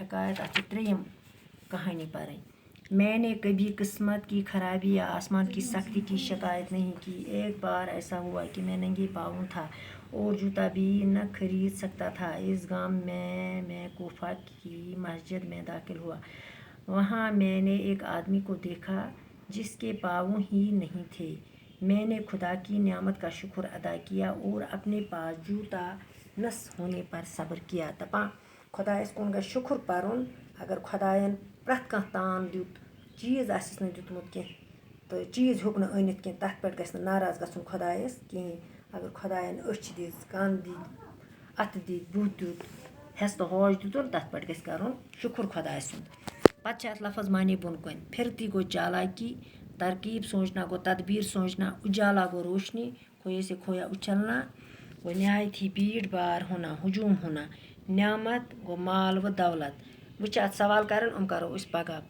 حکایت اچھی تریم کہانی پڑھیں. میں نے کبھی قسمت کی خرابی یا آسمان کی سختی کی شکایت نہیں کی. ایک بار ایسا ہوا کہ میں ننگے پاؤں تھا اور جوتا بھی نہ خرید سکتا تھا. اس گام میں کوفہ کی مسجد میں داخل ہوا. وہاں میں نے ایک آدمی کو دیکھا جس کے پاؤں ہی نہیں تھے. میں نے خدا کی نعمت کا شکر ادا کیا اور اپنے پاس جوتا نس ہونے پر صبر کیا. دپان خدایس کُن گژھِ شکر پرُن اگر خدایَن پرٛٮ۪تھ کانٛہہ تان دیُت چیٖز آسٮ۪س نہٕ دیُتمُت کینٛہہ تہٕ چیٖز ہیوٚک نہٕ أنِتھ کینٛہہ تَتھ پٮ۪ٹھ گژھِ نہٕ ناراض گژھُن خۄدایَس کِہیٖنۍ. اگر خۄدایَن أچھ دِژ کَن دِتۍ اَتھٕ دِتۍ بُتھ دیُت ہٮ۪س تہٕ ہوش دِتُن تَتھ پٮ۪ٹھ گژھِ کَرُن شُکُر خۄداے سُنٛد. پَتہٕ چھِ اَتھ لفظ معنی بۄن کُن. پھرتی گوٚو چالاکی، ترکیب سوچنا گوٚو تدبیر سوچنا، اجالا گوٚو روشنی، کھوئے سے کھویا اچھلنا گوٚو نہایت ہی بیٖڑ بار ہونا ہجوم ہونا، نعمت گوٚو مال و دولت. وۄنۍ چھِ اَتھ سوال کَرٕنۍ یِم کَرو أسۍ پگاہ.